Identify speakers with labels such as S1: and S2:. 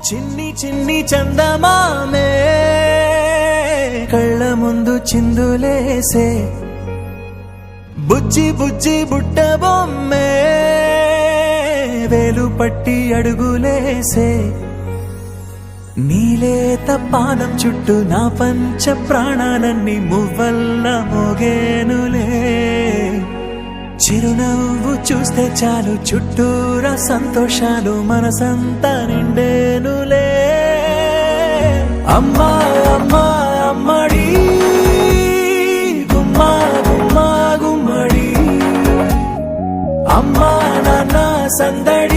S1: చిన్ని చిన్ని చందమామే కళ్ళ ముందు చిందులేసే బుజ్జి బుజ్జి బుట్ట బొమ్మే వేలు పట్టి అడుగులేసే నీలేత పాదం చుట్టూ నా పంచ ప్రాణాలన్నీ మువ్వల్ల మోగేనులే చిరునవ్వు చూస్తే చాలు చుట్టూరా సంతోషాలు మనసంతా నిండేనులే అమ్మా అమ్మా అమ్మడి గుమ్మా గుమ్మా గుమ్మడి అమ్మా నాన్న సందడి